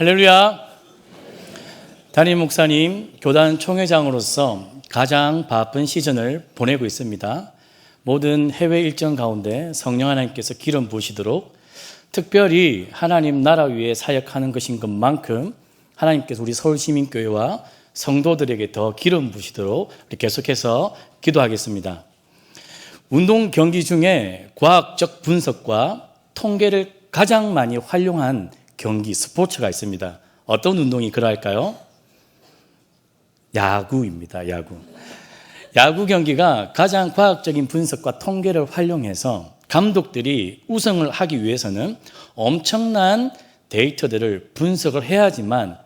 할렐루야. 담임 목사님, 교단 총회장으로서 가장 바쁜 시즌을 보내고 있습니다. 모든 해외 일정 가운데 성령 하나님께서 기름 부으시도록, 특별히 하나님 나라 위에 사역하는 것인 것만큼 하나님께서 우리 서울시민교회와 성도들에게 더 기름 부으시도록 계속해서 기도하겠습니다. 운동 경기 중에 과학적 분석과 통계를 가장 많이 활용한 경기, 스포츠가 있습니다. 어떤 운동이 그럴까요? 야구입니다. 야구 경기가 가장 과학적인 분석과 통계를 활용해서 감독들이 우승을 하기 위해서는 엄청난 데이터들을 분석을 해야지만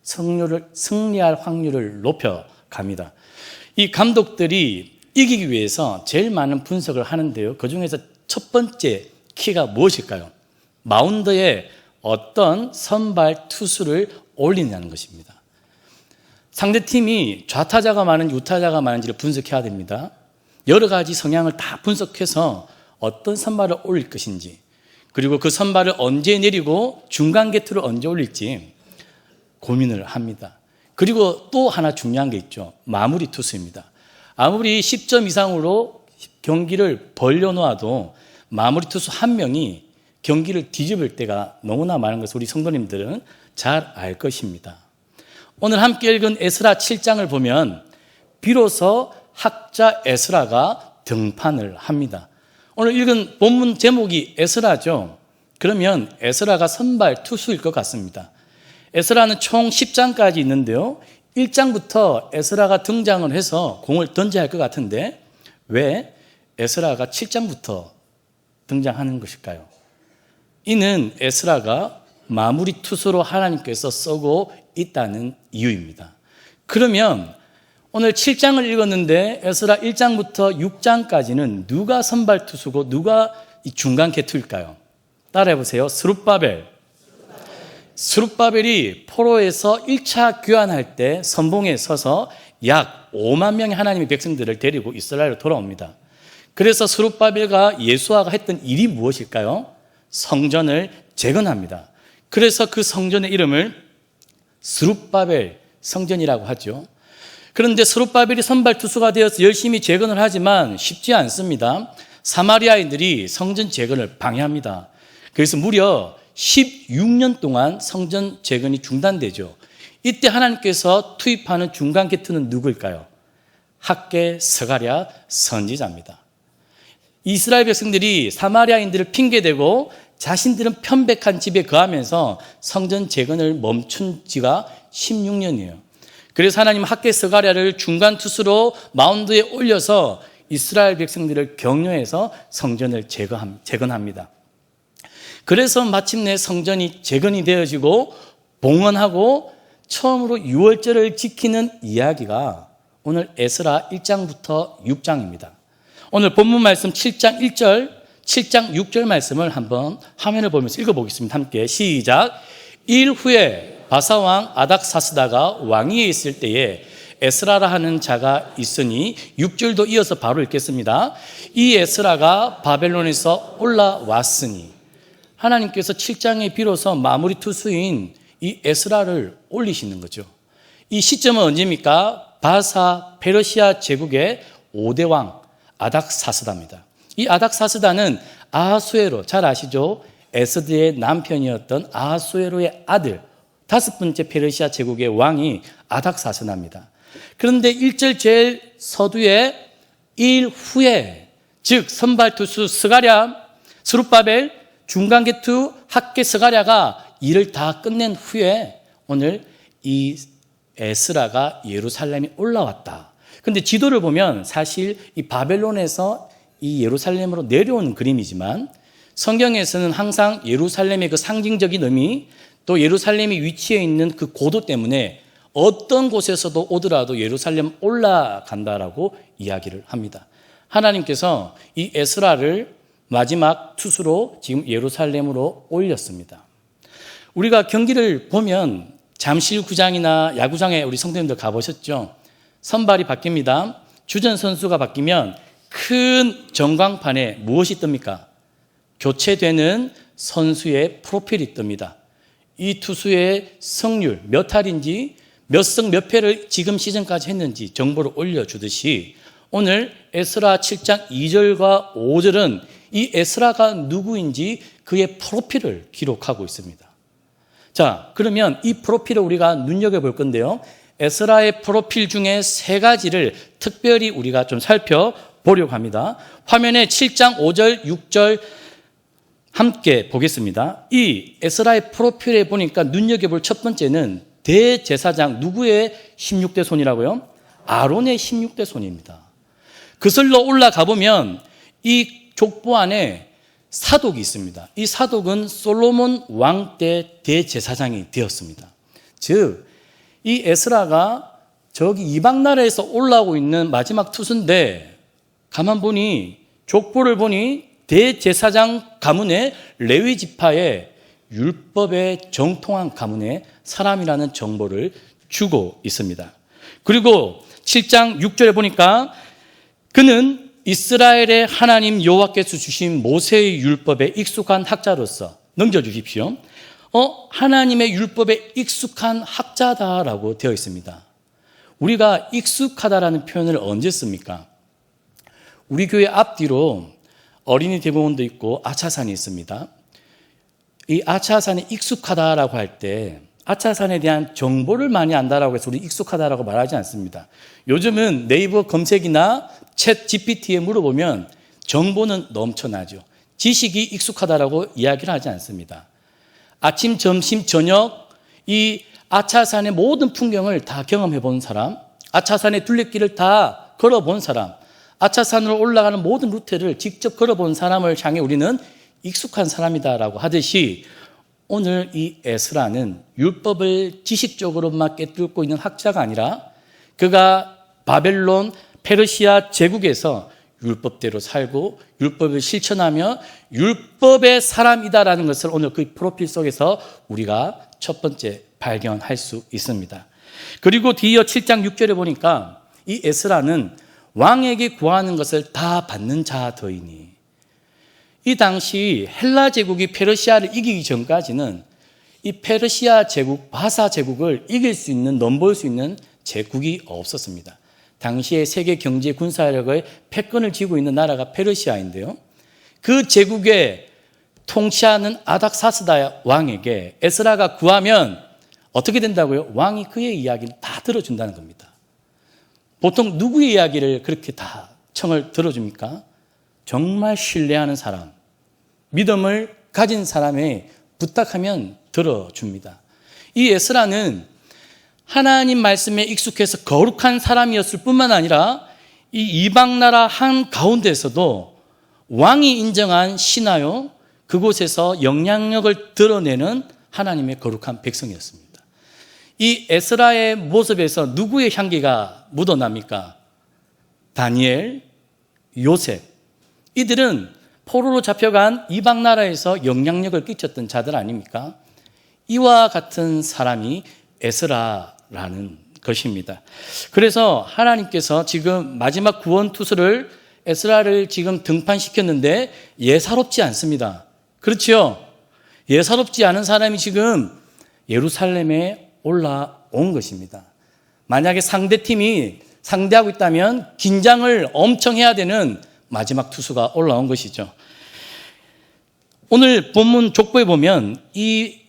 승리할 확률을 높여갑니다. 이 감독들이 이기기 위해서 제일 많은 분석을 하는데요. 그중에서 첫 번째 키가 무엇일까요? 마운드에 어떤 선발 투수를 올리냐는 것입니다. 상대팀이 좌타자가 많은지 우타자가 많은지를 분석해야 됩니다. 여러 가지 성향을 다 분석해서 어떤 선발을 올릴 것인지, 그리고 그 선발을 언제 내리고 중간 게트를 언제 올릴지 고민을 합니다. 그리고 또 하나 중요한 게 있죠. 마무리 투수입니다. 아무리 10점 이상으로 경기를 벌려놓아도 마무리 투수 한 명이 경기를 뒤집을 때가 너무나 많은 것을 우리 성도님들은 잘 알 것입니다. 오늘 함께 읽은 에스라 7장을 보면 비로소 학자 에스라가 등판을 합니다. 오늘 읽은 본문 제목이 에스라죠. 그러면 에스라가 선발 투수일 것 같습니다. 에스라는 총 10장까지 있는데요. 1장부터 에스라가 등장을 해서 공을 던져야 할 것 같은데 왜 에스라가 7장부터 등장하는 것일까요? 이는 에스라가 마무리 투수로 하나님께서 쓰고 있다는 이유입니다. 그러면 오늘 7장을 읽었는데 에스라 1장부터 6장까지는 누가 선발 투수고 누가 중간 계투일까요? 따라해 보세요. 스룹바벨이 포로에서 1차 귀환할 때 선봉에 서서 약 5만 명의 하나님의 백성들을 데리고 이스라엘로 돌아옵니다. 그래서 스룹바벨과 예수아가 했던 일이 무엇일까요? 성전을 재건합니다. 그래서 그 성전의 이름을 스룹바벨 성전이라고 하죠. 그런데 스룹바벨이 선발 투수가 되어서 열심히 재건을 하지만 쉽지 않습니다. 사마리아인들이 성전 재건을 방해합니다. 그래서 무려 16년 동안 성전 재건이 중단되죠. 이때 하나님께서 투입하는 중간 계투는 누구일까요? 학개 스가랴 선지자입니다. 이스라엘 백성들이 사마리아인들을 핑계대고 자신들은 편백한 집에 거하면서 성전 재건을 멈춘 지가 16년이에요. 그래서 하나님 학개 스가랴를 중간 투수로 마운드에 올려서 이스라엘 백성들을 격려해서 성전을 재건합니다. 그래서 마침내 성전이 재건이 되어지고 봉헌하고 처음으로 유월절을 지키는 이야기가 오늘 에스라 1장부터 6장입니다. 오늘 본문 말씀 7장 1절, 7장 6절 말씀을 한번 화면을 보면서 읽어보겠습니다. 함께 시작. 일 후에 바사왕 아닥사스다가 왕위에 있을 때에 에스라라 하는 자가 있으니 6절도 이어서 바로 읽겠습니다. 이 에스라가 바벨론에서 올라왔으니, 하나님께서 7장에 비로소 마무리 투수인 이 에스라를 올리시는 거죠. 이 시점은 언제입니까? 바사 페르시아 제국의 5대 왕 아닥사스다입니다. 이 아닥사스다는 아하수에로, 잘 아시죠? 에스드의 남편이었던 아하수에로의 아들, 5번째 페르시아 제국의 왕이 아닥사스다입니다. 그런데 1절 제일 서두에 일 후에, 즉 선발 투수 스가랴, 스룹바벨, 중간 계투 학개 스가랴가 일을 다 끝낸 후에 오늘 이 에스라가 예루살렘에 올라왔다. 그런데 지도를 보면 사실 이 바벨론에서 이 예루살렘으로 내려오는 그림이지만 성경에서는 항상 예루살렘의 그 상징적인 의미, 또 예루살렘이 위치해 있는 그 고도 때문에 어떤 곳에서도 오더라도 예루살렘 올라간다라고 이야기를 합니다. 하나님께서 이 에스라를 마지막 투수로 지금 예루살렘으로 올렸습니다. 우리가 경기를 보면 잠실구장이나 야구장에 우리 성도님들 가보셨죠? 선발이 바뀝니다. 주전 선수가 바뀌면 큰 전광판에 무엇이 뜹니까? 교체되는 선수의 프로필이 뜹니다. 이 투수의 승률 몇 할인지 몇 승 몇 패를 지금 시즌까지 했는지 정보를 올려주듯이 오늘 에스라 7장 2절과 5절은 이 에스라가 누구인지 그의 프로필을 기록하고 있습니다. 자, 그러면 이 프로필을 우리가 눈여겨볼 건데요. 에스라의 프로필 중에 세 가지를 특별히 우리가 좀 살펴보려고 합니다. 화면에 7장 5절, 6절 함께 보겠습니다. 이 에스라의 프로필에 보니까 눈여겨볼 첫 번째는 대제사장 누구의 16대 손이라고요? 아론의 16대 손입니다. 그슬로 올라가 보면 이 족보 안에 사독이 있습니다. 이 사독은 솔로몬 왕 때 대제사장이 되었습니다. 즉, 이 에스라가 저기 이방 나라에서 올라오고 있는 마지막 투수인데 가만 보니 족보를 보니 대제사장 가문의 레위 지파의 율법에 정통한 가문의 사람이라는 정보를 주고 있습니다. 그리고 7장 6절에 보니까 그는 이스라엘의 하나님 여호와께서 주신 모세의 율법에 익숙한 학자로서 넘겨주십시오. 하나님의 율법에 익숙한 학자다라고 되어 있습니다. 우리가 익숙하다라는 표현을 언제 씁니까? 우리 교회 앞뒤로 어린이 대공원도 있고 아차산이 있습니다. 이 아차산에 익숙하다라고 할 때 아차산에 대한 정보를 많이 안다라고 해서 우리 익숙하다라고 말하지 않습니다. 요즘은 네이버 검색이나 챗 GPT에 물어보면 정보는 넘쳐나죠. 지식이 익숙하다라고 이야기를 하지 않습니다. 아침, 점심, 저녁 이 아차산의 모든 풍경을 다 경험해 본 사람, 아차산의 둘레길을 다 걸어본 사람, 아차산으로 올라가는 모든 루트를 직접 걸어본 사람을 향해 우리는 익숙한 사람이다라고 하듯이 오늘 이 에스라는 율법을 지식적으로만 꿰뚫고 있는 학자가 아니라 그가 바벨론, 페르시아 제국에서 율법대로 살고 율법을 실천하며 율법의 사람이다라는 것을 오늘 그 프로필 속에서 우리가 첫 번째 발견할 수 있습니다. 그리고 뒤이어 7장 6절에 보니까 이 에스라는 왕에게 구하는 것을 다 받는 자더이니 이 당시 헬라 제국이 페르시아를 이기기 전까지는 이 페르시아 제국, 바사 제국을 이길 수 있는, 넘볼 수 있는 제국이 없었습니다. 당시에 세계 경제 군사력의 패권을 쥐고 있는 나라가 페르시아인데요. 그 제국에 통치하는 아닥사스다 왕에게 에스라가 구하면 어떻게 된다고요? 왕이 그의 이야기를 다 들어준다는 겁니다. 보통 누구의 이야기를 그렇게 다 청을 들어줍니까? 정말 신뢰하는 사람, 믿음을 가진 사람의 부탁하면 들어줍니다. 이 에스라는 하나님 말씀에 익숙해서 거룩한 사람이었을 뿐만 아니라 이 이방 나라 한 가운데서도 왕이 인정한 신하요, 그곳에서 영향력을 드러내는 하나님의 거룩한 백성이었습니다. 이 에스라의 모습에서 누구의 향기가 묻어납니까? 다니엘, 요셉. 이들은 포로로 잡혀간 이방 나라에서 영향력을 끼쳤던 자들 아닙니까? 이와 같은 사람이 에스라라는 것입니다. 그래서 하나님께서 지금 마지막 구원 투수를 에스라를 지금 등판시켰는데 예사롭지 않습니다. 그렇죠? 예사롭지 않은 사람이 지금 예루살렘에 올라온 것입니다. 만약에 상대팀이 상대하고 있다면 긴장을 엄청 해야 되는 마지막 투수가 올라온 것이죠. 오늘 본문 족보에 보면 이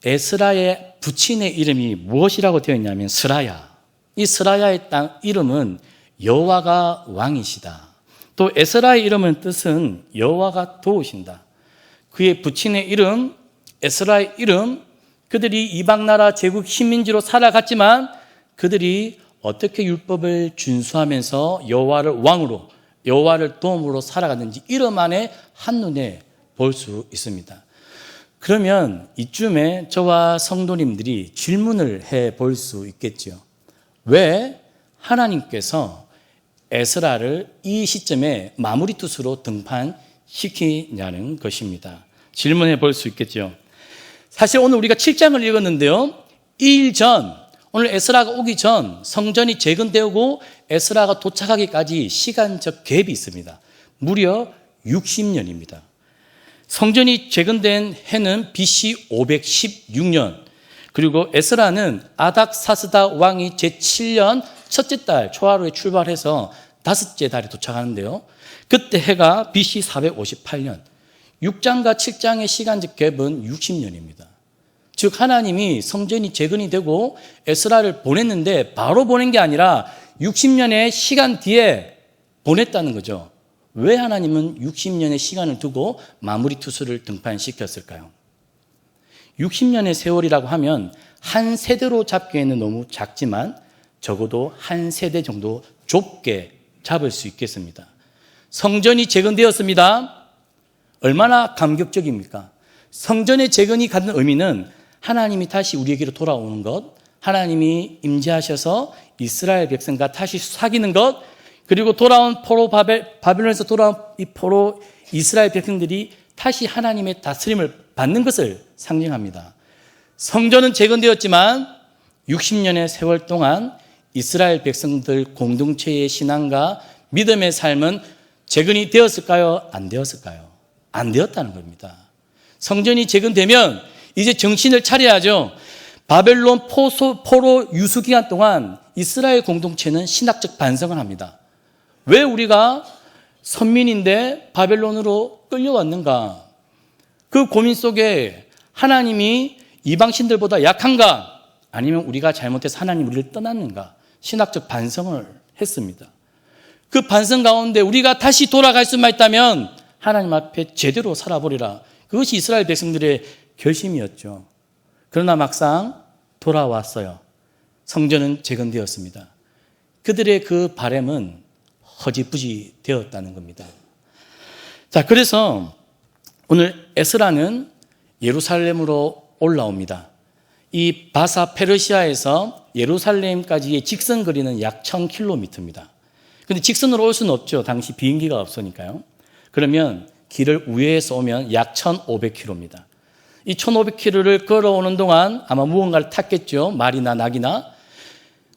에스라의 부친의 이름이 무엇이라고 되어 있냐면 스라야. 이 스라야의 이름은 여호와가 왕이시다. 또 에스라의 이름은 뜻은 여호와가 도우신다. 그의 부친의 이름, 에스라의 이름, 그들이 이방나라 제국 식민지로 살아갔지만 그들이 어떻게 율법을 준수하면서 여호와를 왕으로, 여호와를 도움으로 살아갔는지 이름 안에 한눈에 볼 수 있습니다. 그러면 이쯤에 저와 성도님들이 질문을 해볼 수 있겠죠. 왜 하나님께서 에스라를 이 시점에 마무리 투수로 등판시키냐는 것입니다. 질문해 볼 수 있겠죠. 사실 오늘 우리가 7장을 읽었는데요. 2일 전, 오늘 에스라가 오기 전 성전이 재건되고 에스라가 도착하기까지 시간적 갭이 있습니다. 무려 60년입니다. 성전이 재건된 해는 BC 516년, 그리고 에스라는 아닥사스다 왕이 제7년 첫째 달 초하루에 출발해서 다섯째 달에 도착하는데요. 그때 해가 BC 458년, 6장과 7장의 시간적 갭은 60년입니다. 즉 하나님이 성전이 재건이 되고 에스라를 보냈는데 바로 보낸 게 아니라 60년의 시간 뒤에 보냈다는 거죠. 왜 하나님은 60년의 시간을 두고 마무리 투수를 등판시켰을까요? 60년의 세월이라고 하면 한 세대로 잡기에는 너무 작지만 적어도 한 세대 정도 좁게 잡을 수 있겠습니다. 성전이 재건되었습니다. 얼마나 감격적입니까? 성전의 재건이 갖는 의미는 하나님이 다시 우리에게로 돌아오는 것, 하나님이 임재하셔서 이스라엘 백성과 다시 사귀는 것, 그리고 돌아온 바벨론에서 돌아온 이 포로 이스라엘 백성들이 다시 하나님의 다스림을 받는 것을 상징합니다. 성전은 재건되었지만 60년의 세월 동안 이스라엘 백성들 공동체의 신앙과 믿음의 삶은 재건이 되었을까요? 안 되었을까요? 안 되었다는 겁니다. 성전이 재건되면 이제 정신을 차려야죠. 바벨론 포로 유수 기간 동안 이스라엘 공동체는 신학적 반성을 합니다. 왜 우리가 선민인데 바벨론으로 끌려왔는가? 그 고민 속에 하나님이 이방신들보다 약한가? 아니면 우리가 잘못해서 하나님 우리를 떠났는가? 신학적 반성을 했습니다. 그 반성 가운데 우리가 다시 돌아갈 수만 있다면 하나님 앞에 제대로 살아보리라. 그것이 이스라엘 백성들의 결심이었죠. 그러나 막상 돌아왔어요. 성전은 재건되었습니다. 그들의 그 바람은 허지부지 되었다는 겁니다. 자, 그래서 오늘 에스라는 예루살렘으로 올라옵니다. 이 바사 페르시아에서 예루살렘까지의 직선 거리는 약 1000km입니다. 근데 직선으로 올 수는 없죠. 당시 비행기가 없으니까요. 그러면 길을 우회해서 오면 약 1500km입니다. 이 1500km를 걸어오는 동안 아마 무언가를 탔겠죠. 말이나 낙이나.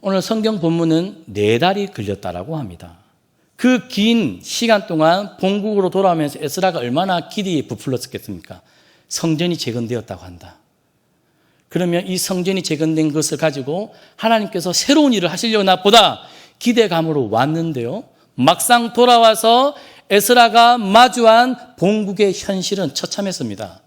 오늘 성경 본문은 4달이 걸렸다라고 합니다. 그 긴 시간 동안 본국으로 돌아오면서 에스라가 얼마나 기대에 부풀렸었겠습니까? 성전이 재건되었다고 한다. 그러면 이 성전이 재건된 것을 가지고 하나님께서 새로운 일을 하시려나 보다 기대감으로 왔는데요. 막상 돌아와서 에스라가 마주한 본국의 현실은 처참했습니다.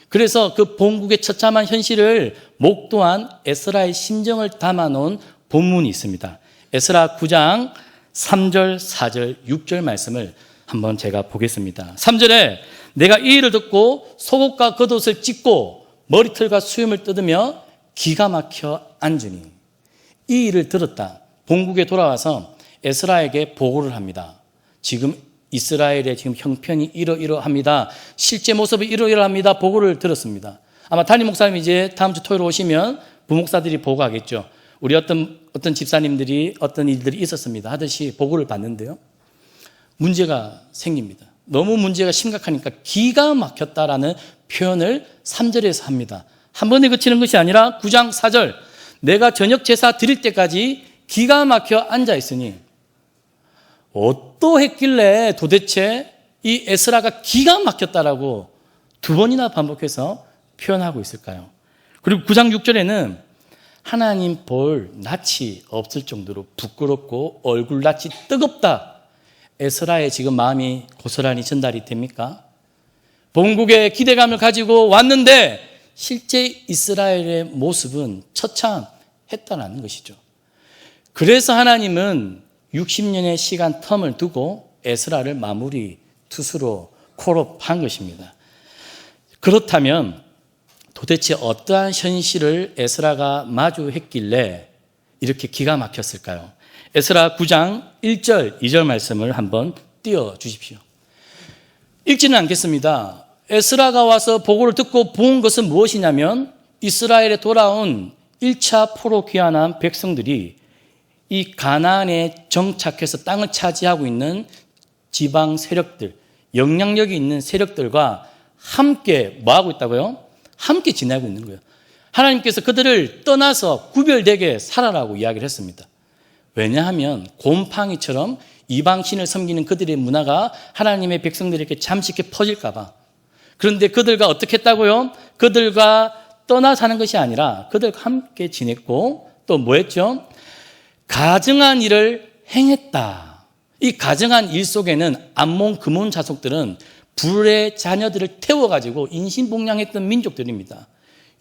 그래서 그 본국의 처참한 현실을 목도한 에스라의 심정을 담아놓은 본문이 있습니다. 에스라 9장 3절, 4절, 6절 말씀을 한번 제가 보겠습니다. 3절에 내가 이 일을 듣고 속옷과 겉옷을 찢고 머리털과 수염을 뜯으며 기가 막혀 앉으니. 이 일을 들었다. 본국에 돌아와서 에스라에게 보고를 합니다. 지금 이스라엘의 지금 형편이 이러이러합니다. 실제 모습이 이러이러합니다. 보고를 들었습니다. 아마 담임 목사님이 이제 다음 주 토요일 오시면 부목사들이 보고하겠죠. 우리 어떤 집사님들이 어떤 일들이 있었습니다 하듯이 보고를 받는데요. 문제가 생깁니다. 너무 문제가 심각하니까 기가 막혔다라는 표현을 3절에서 합니다. 한 번에 그치는 것이 아니라 9장 4절 내가 저녁 제사 드릴 때까지 기가 막혀 앉아 있으니 어떠했길래 도대체 이 에스라가 기가 막혔다라고 2번이나 반복해서 표현하고 있을까요? 그리고 9장 6절에는 하나님 볼 낯이 없을 정도로 부끄럽고 얼굴 낯이 뜨겁다. 에스라의 지금 마음이 고스란히 전달이 됩니까? 본국의 기대감을 가지고 왔는데 실제 이스라엘의 모습은 처참했다는 것이죠. 그래서 하나님은 60년의 시간 텀을 두고 에스라를 마무리 투수로 콜업한 것입니다. 그렇다면 도대체 어떠한 현실을 에스라가 마주했길래 이렇게 기가 막혔을까요? 에스라 9장 1절, 2절 말씀을 한번 띄워주십시오. 읽지는 않겠습니다. 에스라가 와서 보고를 듣고 본 것은 무엇이냐면 이스라엘에 돌아온 1차 포로 귀환한 백성들이 이 가나안에 정착해서 땅을 차지하고 있는 지방 세력들, 영향력이 있는 세력들과 함께 뭐하고 있다고요? 함께 지내고 있는 거예요. 하나님께서 그들을 떠나서 구별되게 살아라고 이야기를 했습니다. 왜냐하면 곰팡이처럼 이방신을 섬기는 그들의 문화가 하나님의 백성들에게 잠시 이렇게 퍼질까 봐. 그런데 그들과 어떻게 했다고요? 그들과 떠나 사는 것이 아니라 그들과 함께 지냈고 또 뭐 했죠? 가증한 일을 행했다. 이 가증한 일 속에는 암몬, 금온 자손들은 불의 자녀들을 태워가지고 인신봉양했던 민족들입니다.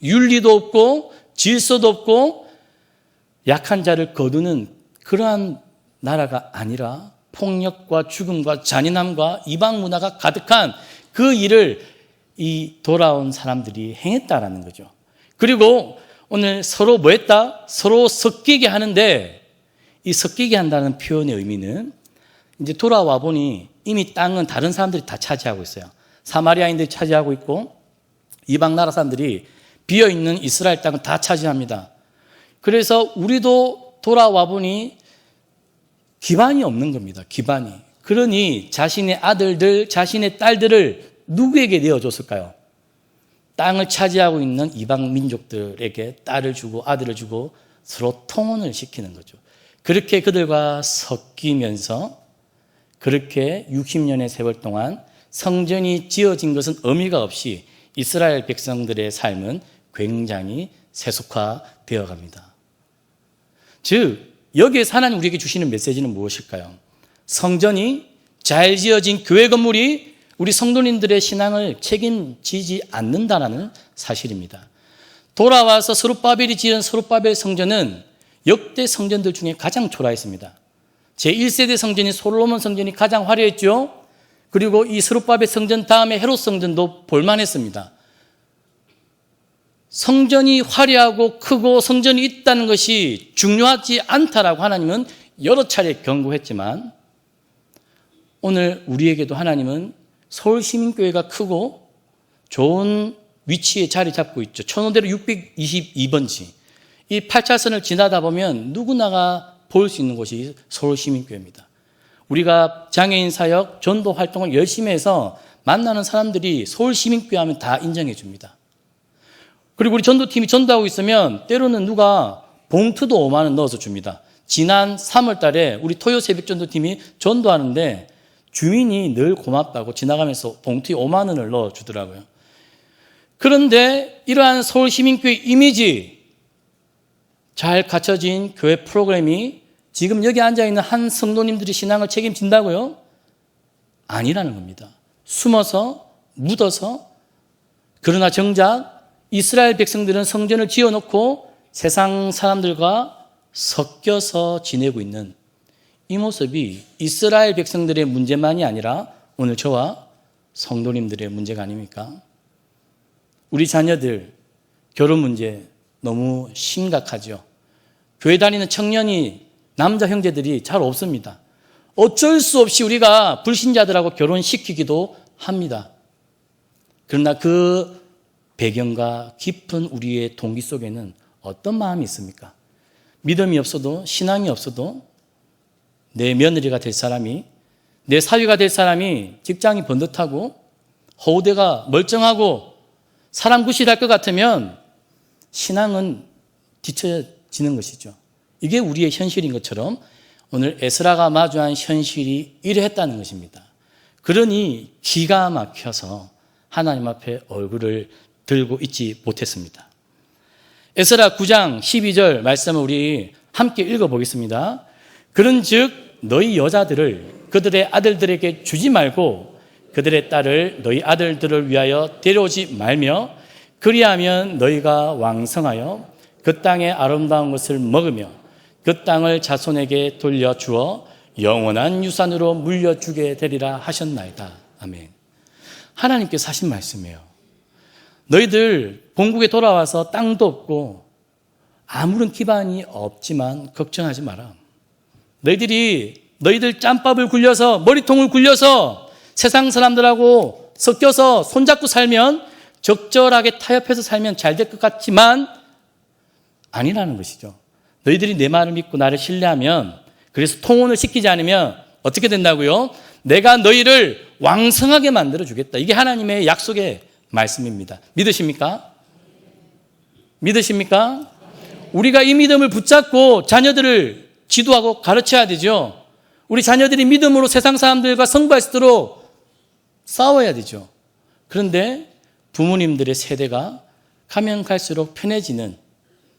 윤리도 없고 질서도 없고 약한 자를 거두는 그러한 나라가 아니라 폭력과 죽음과 잔인함과 이방 문화가 가득한 그 일을 이 돌아온 사람들이 행했다라는 거죠. 그리고 오늘 서로 뭐 했다? 서로 섞이게 하는데 이 섞이게 한다는 표현의 의미는 이제 돌아와 보니 이미 땅은 다른 사람들이 다 차지하고 있어요. 사마리아인들이 차지하고 있고 이방 나라 사람들이 비어있는 이스라엘 땅은 다 차지합니다. 그래서 우리도 돌아와 보니 기반이 없는 겁니다. 기반이. 그러니 자신의 아들들, 자신의 딸들을 누구에게 내어줬을까요? 땅을 차지하고 있는 이방 민족들에게 딸을 주고 아들을 주고 서로 통혼을 시키는 거죠. 그렇게 그들과 섞이면서 그렇게 60년의 세월 동안 성전이 지어진 것은 의미가 없이 이스라엘 백성들의 삶은 굉장히 세속화되어 갑니다. 즉 여기에서 하나님 우리에게 주시는 메시지는 무엇일까요? 성전이 잘 지어진 교회 건물이 우리 성도님들의 신앙을 책임지지 않는다는 사실입니다. 돌아와서 스룹바벨이 지은 스룹바벨 성전은 역대 성전들 중에 가장 초라했습니다. 제1세대 성전인 솔로몬 성전이 가장 화려했죠. 그리고 이 스룹바벨 성전 다음에 헤롯 성전도 볼만했습니다. 성전이 화려하고 크고 성전이 있다는 것이 중요하지 않다라고 하나님은 여러 차례 경고했지만 오늘 우리에게도 하나님은 서울시민교회가 크고 좋은 위치에 자리 잡고 있죠. 천호대로 622번지. 이 8차선을 지나다 보면 누구나가 볼 수 있는 곳이 서울시민교회입니다. 우리가 장애인 사역, 전도 활동을 열심히 해서 만나는 사람들이 서울시민교회 하면 다 인정해 줍니다. 그리고 우리 전도팀이 전도하고 있으면 때로는 누가 봉투도 5만 원 넣어서 줍니다. 지난 3월 달에 우리 토요 새벽 전도팀이 전도하는데 주인이 늘 고맙다고 지나가면서 봉투에 5만 원을 넣어주더라고요. 그런데 이러한 서울시민교회 이미지 잘 갖춰진 교회 프로그램이 지금 여기 앉아있는 한 성도님들이 신앙을 책임진다고요? 아니라는 겁니다. 숨어서 묻어서 그러나 정작 이스라엘 백성들은 성전을 지어놓고 세상 사람들과 섞여서 지내고 있는 이 모습이 이스라엘 백성들의 문제만이 아니라 오늘 저와 성도님들의 문제가 아닙니까? 우리 자녀들 결혼 문제 너무 심각하죠. 교회 다니는 청년이 남자 형제들이 잘 없습니다. 어쩔 수 없이 우리가 불신자들하고 결혼시키기도 합니다. 그러나 그 배경과 깊은 우리의 동기 속에는 어떤 마음이 있습니까? 믿음이 없어도 신앙이 없어도 내 며느리가 될 사람이 내 사위가 될 사람이 직장이 번듯하고 허우대가 멀쩡하고 사람 구실할 것 같으면 신앙은 뒤처지는 것이죠. 이게 우리의 현실인 것처럼 오늘 에스라가 마주한 현실이 이러했다는 것입니다. 그러니 기가 막혀서 하나님 앞에 얼굴을 들고 있지 못했습니다. 에스라 9장 12절 말씀을 우리 함께 읽어보겠습니다. 그런즉 너희 여자들을 그들의 아들들에게 주지 말고 그들의 딸을 너희 아들들을 위하여 데려오지 말며 그리하면 너희가 왕성하여 그 땅의 아름다운 것을 먹으며 그 땅을 자손에게 돌려주어 영원한 유산으로 물려주게 되리라 하셨나이다. 아멘. 하나님께서 하신 말씀이에요. 너희들 본국에 돌아와서 땅도 없고 아무런 기반이 없지만 걱정하지 마라. 너희들 짬밥을 굴려서 머리통을 굴려서 세상 사람들하고 섞여서 손잡고 살면 적절하게 타협해서 살면 잘 될 것 같지만 아니라는 것이죠. 너희들이 내 말을 믿고 나를 신뢰하면 그래서 통혼을 시키지 않으면 어떻게 된다고요? 내가 너희를 왕성하게 만들어 주겠다. 이게 하나님의 약속의 말씀입니다. 믿으십니까? 믿으십니까? 우리가 이 믿음을 붙잡고 자녀들을 지도하고 가르쳐야 되죠. 우리 자녀들이 믿음으로 세상 사람들과 승부할 수 있도록 싸워야 되죠. 그런데 부모님들의 세대가 가면 갈수록 편해지는,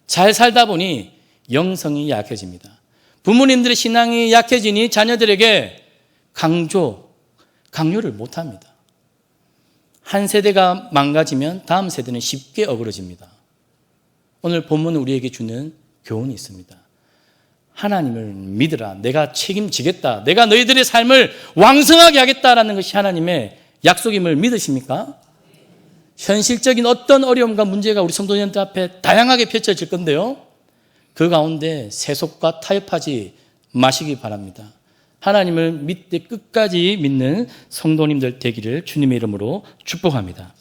잘 살다 보니 영성이 약해집니다. 부모님들의 신앙이 약해지니 자녀들에게 강요를 못합니다. 한 세대가 망가지면 다음 세대는 쉽게 어그러집니다. 오늘 본문은 우리에게 주는 교훈이 있습니다. 하나님을 믿으라. 내가 책임지겠다. 내가 너희들의 삶을 왕성하게 하겠다라는 것이 하나님의 약속임을 믿으십니까? 현실적인 어떤 어려움과 문제가 우리 성도님들 앞에 다양하게 펼쳐질 건데요. 그 가운데 세속과 타협하지 마시기 바랍니다. 하나님을 믿되 끝까지 믿는 성도님들 되기를 주님의 이름으로 축복합니다.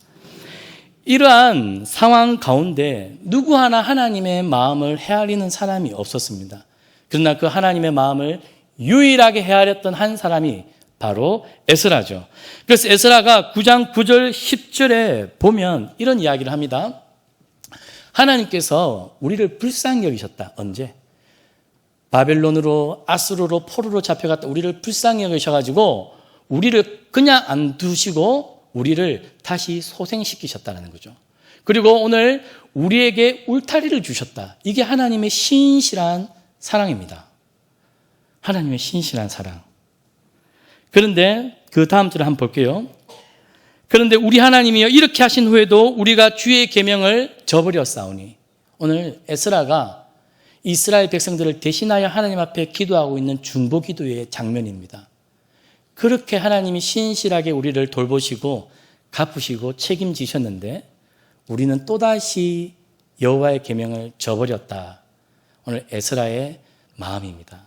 이러한 상황 가운데 누구 하나 하나님의 마음을 헤아리는 사람이 없었습니다. 그러나 그 하나님의 마음을 유일하게 헤아렸던 한 사람이 바로 에스라죠. 그래서 에스라가 9장 9절 10절에 보면 이런 이야기를 합니다. 하나님께서 우리를 불쌍히 여기셨다. 언제? 바벨론으로, 아수르로, 포로로 잡혀갔다 우리를 불쌍히 여기셔가지고 우리를 그냥 안 두시고 우리를 다시 소생시키셨다는 거죠. 그리고 오늘 우리에게 울타리를 주셨다. 이게 하나님의 신실한 사랑입니다. 하나님의 신실한 사랑. 그런데 그 다음 절을 한번 볼게요. 그런데 우리 하나님이여 이렇게 하신 후에도 우리가 주의 계명을 저버렸사오니. 오늘 에스라가 이스라엘 백성들을 대신하여 하나님 앞에 기도하고 있는 중보 기도의 장면입니다. 그렇게 하나님이 신실하게 우리를 돌보시고 갚으시고 책임지셨는데 우리는 또다시 여호와의 계명을 저버렸다. 오늘 에스라의 마음입니다.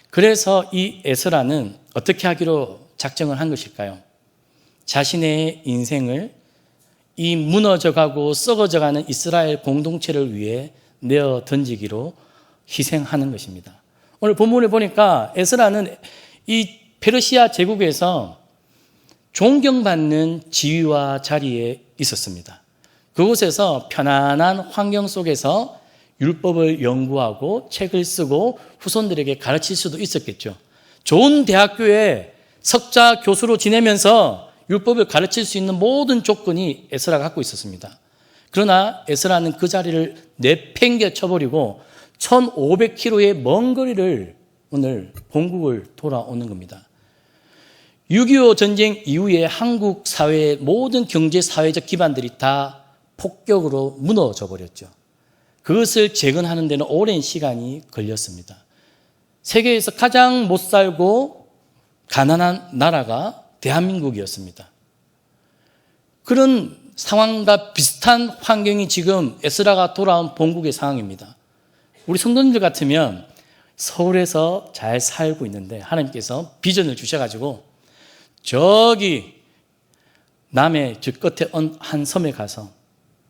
그래서 이 에스라는 어떻게 하기로 작정을 한 것일까요? 자신의 인생을 이 무너져가고 썩어져가는 이스라엘 공동체를 위해 내어 던지기로 희생하는 것입니다. 오늘 본문을 보니까 에스라는 이 페르시아 제국에서 존경받는 지위와 자리에 있었습니다. 그곳에서 편안한 환경 속에서 율법을 연구하고 책을 쓰고 후손들에게 가르칠 수도 있었겠죠. 좋은 대학교에 석자 교수로 지내면서 율법을 가르칠 수 있는 모든 조건이 에스라가 갖고 있었습니다. 그러나 에스라는 그 자리를 내팽개 쳐버리고 1500km의 먼 거리를 오늘 본국을 돌아오는 겁니다. 6.25 전쟁 이후에 한국 사회의 모든 경제 사회적 기반들이 다 폭격으로 무너져 버렸죠. 그것을 재건하는 데는 오랜 시간이 걸렸습니다. 세계에서 가장 못 살고 가난한 나라가 대한민국이었습니다. 그런 상황과 비슷한 환경이 지금 에스라가 돌아온 본국의 상황입니다. 우리 성도님들 같으면 서울에서 잘 살고 있는데 하나님께서 비전을 주셔가지고 저기 남해 저 끝에 한 섬에 가서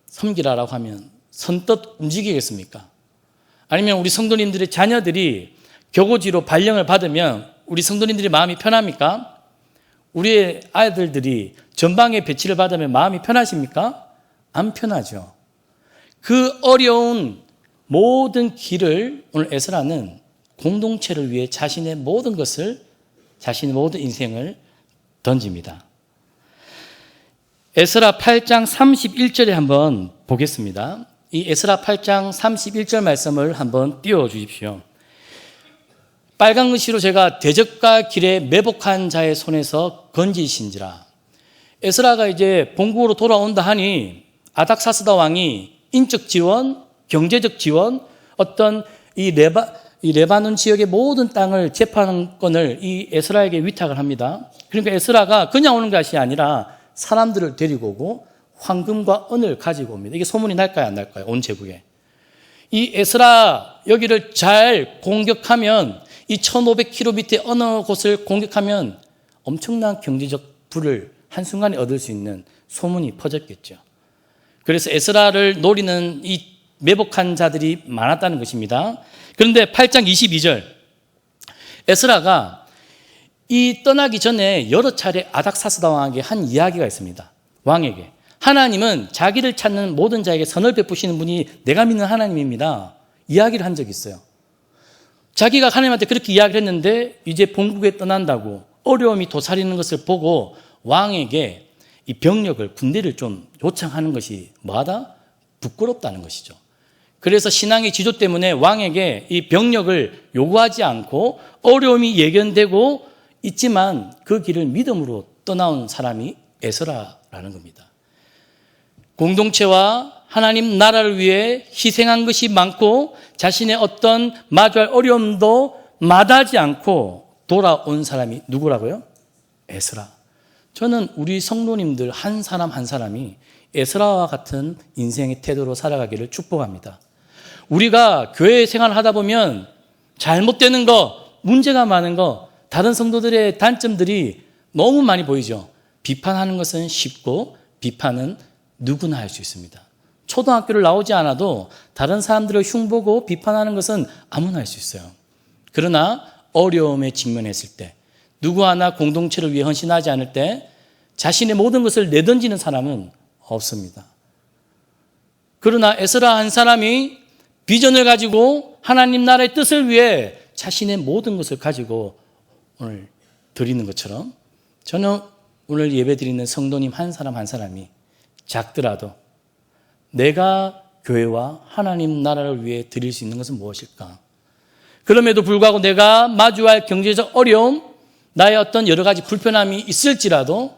섬기라라고 하면 선뜻 움직이겠습니까? 아니면 우리 성도님들의 자녀들이 교고지로 발령을 받으면 우리 성도님들의 마음이 편합니까? 우리의 아이들이 전방에 배치를 받으면 마음이 편하십니까? 안 편하죠. 그 어려운 모든 길을 오늘 에스라는 공동체를 위해 자신의 모든 것을, 자신의 모든 인생을 던집니다. 에스라 8장 31절에 한번 보겠습니다. 이 에스라 8장 31절 말씀을 한번 띄워주십시오. 빨간 글씨로 제가 대적과 길에 매복한 자의 손에서 건지신지라. 에스라가 이제 본국으로 돌아온다 하니 아닥사스다 왕이 인적 지원, 경제적 지원, 어떤 이 레바논 지역의 모든 땅을 재판권을 이 에스라에게 위탁을 합니다. 그러니까 에스라가 그냥 오는 것이 아니라 사람들을 데리고 오고 황금과 은을 가지고 옵니다. 이게 소문이 날까요, 안 날까요? 온 제국에. 이 에스라 여기를 잘 공격하면 이 1500km 밑에 어느 곳을 공격하면 엄청난 경제적 부를 한순간에 얻을 수 있는 소문이 퍼졌겠죠. 그래서 에스라를 노리는 이 매복한 자들이 많았다는 것입니다. 그런데 8장 22절 에스라가 이 떠나기 전에 여러 차례 아닥사스다 왕에게 한 이야기가 있습니다. 왕에게 하나님은 자기를 찾는 모든 자에게 선을 베푸시는 분이 내가 믿는 하나님입니다. 이야기를 한 적이 있어요. 자기가 하나님한테 그렇게 이야기를 했는데 이제 본국에 떠난다고 어려움이 도사리는 것을 보고 왕에게 이 병력을, 군대를 좀 요청하는 것이 뭐하다? 부끄럽다는 것이죠. 그래서 신앙의 지조 때문에 왕에게 이 병력을 요구하지 않고 어려움이 예견되고 있지만 그 길을 믿음으로 떠나온 사람이 에스라라는 겁니다. 공동체와 하나님 나라를 위해 희생한 것이 많고 자신의 어떤 마주할 어려움도 마다하지 않고 돌아온 사람이 누구라고요? 에스라. 저는 우리 성도님들 한 사람 한 사람이 에스라와 같은 인생의 태도로 살아가기를 축복합니다. 우리가 교회 생활을 하다 보면 잘못되는 거, 문제가 많은 거, 다른 성도들의 단점들이 너무 많이 보이죠. 비판하는 것은 쉽고 비판은 누구나 할 수 있습니다. 초등학교를 나오지 않아도 다른 사람들을 흉보고 비판하는 것은 아무나 할 수 있어요. 그러나 어려움에 직면했을 때, 누구 하나 공동체를 위해 헌신하지 않을 때 자신의 모든 것을 내던지는 사람은 없습니다. 그러나 에스라 한 사람이 비전을 가지고 하나님 나라의 뜻을 위해 자신의 모든 것을 가지고 오늘 드리는 것처럼 저는 오늘 예배드리는 성도님 한 사람 한 사람이 작더라도 내가 교회와 하나님 나라를 위해 드릴 수 있는 것은 무엇일까? 그럼에도 불구하고 내가 마주할 경제적 어려움, 나의 어떤 여러 가지 불편함이 있을지라도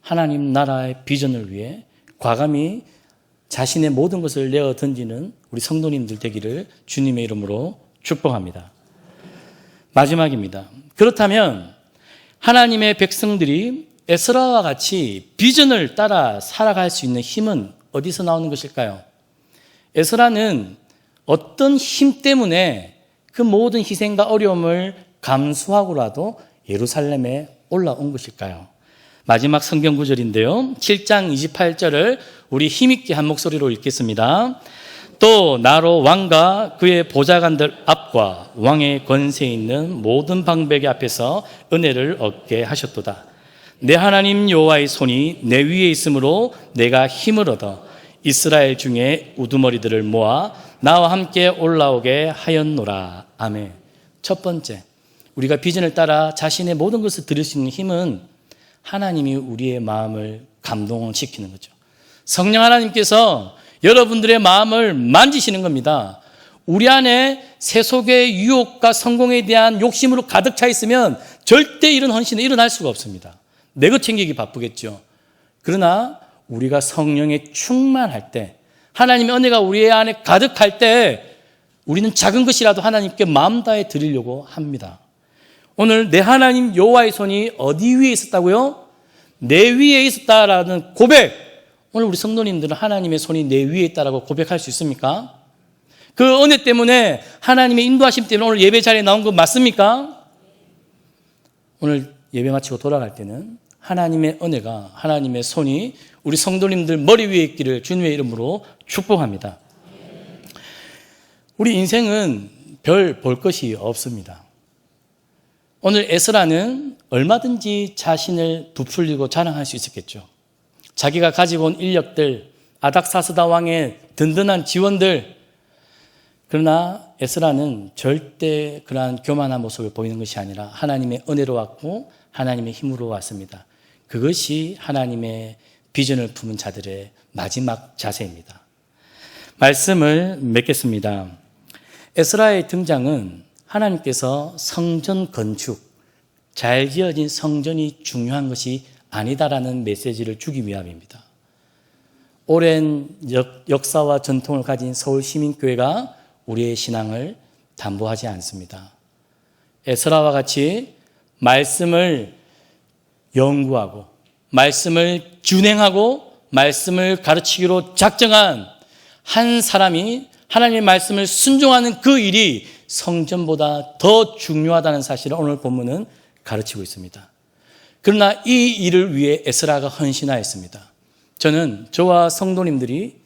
하나님 나라의 비전을 위해 과감히 자신의 모든 것을 내어 던지는 우리 성도님들 되기를 주님의 이름으로 축복합니다. 마지막입니다. 그렇다면 하나님의 백성들이 에스라와 같이 비전을 따라 살아갈 수 있는 힘은 어디서 나오는 것일까요? 에스라는 어떤 힘 때문에 그 모든 희생과 어려움을 감수하고라도 예루살렘에 올라온 것일까요? 마지막 성경 구절인데요. 7장 28절을 우리 힘있게 한 목소리로 읽겠습니다. 또 나로 왕과 그의 보좌관들 앞과 왕의 권세 있는 모든 방백의 앞에서 은혜를 얻게 하셨도다. 내 하나님 여호와의 손이 내 위에 있으므로 내가 힘을 얻어 이스라엘 중에 우두머리들을 모아 나와 함께 올라오게 하였노라. 아멘. 첫 번째, 우리가 비전을 따라 자신의 모든 것을 드릴 수 있는 힘은 하나님이 우리의 마음을 감동시키는 거죠. 성령 하나님께서 여러분들의 마음을 만지시는 겁니다. 우리 안에 세속의 유혹과 성공에 대한 욕심으로 가득 차 있으면 절대 이런 헌신은 일어날 수가 없습니다. 내 것 챙기기 바쁘겠죠. 그러나 우리가 성령에 충만할 때, 하나님의 은혜가 우리 안에 가득할 때 우리는 작은 것이라도 하나님께 마음 다해 드리려고 합니다. 오늘 내 하나님 여호와의 손이 어디 위에 있었다고요? 내 위에 있었다라는 고백. 오늘 우리 성도님들은 하나님의 손이 내 위에 있다라고 고백할 수 있습니까? 그 은혜 때문에 하나님의 인도하심 때문에 오늘 예배 자리에 나온 거 맞습니까? 오늘 예배 마치고 돌아갈 때는 하나님의 은혜가, 하나님의 손이 우리 성도님들 머리 위에 있기를 주님의 이름으로 축복합니다. 우리 인생은 별 볼 것이 없습니다. 오늘 에스라는 얼마든지 자신을 부풀리고 자랑할 수 있었겠죠. 자기가 가지고 온 인력들, 아닥사스다 왕의 든든한 지원들. 그러나 에스라는 절대 그러한 교만한 모습을 보이는 것이 아니라 하나님의 은혜로 왔고 하나님의 힘으로 왔습니다. 그것이 하나님의 비전을 품은 자들의 마지막 자세입니다. 말씀을 맺겠습니다. 에스라의 등장은 하나님께서 성전 건축, 잘 지어진 성전이 중요한 것이 아니다라는 메시지를 주기 위함입니다. 오랜 역사와 전통을 가진 서울시민교회가 우리의 신앙을 담보하지 않습니다. 에스라와 같이 말씀을 연구하고 말씀을 준행하고 말씀을 가르치기로 작정한 한 사람이 하나님의 말씀을 순종하는 그 일이 성전보다 더 중요하다는 사실을 오늘 본문은 가르치고 있습니다. 그러나 이 일을 위해 에스라가 헌신하였습니다. 저는 저와 성도님들이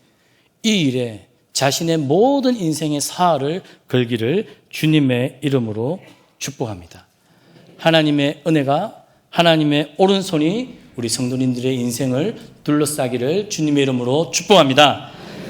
이 일에 자신의 모든 인생의 사활을 걸기를 주님의 이름으로 축복합니다. 하나님의 은혜가, 하나님의 오른손이 우리 성도님들의 인생을 둘러싸기를 주님의 이름으로 축복합니다.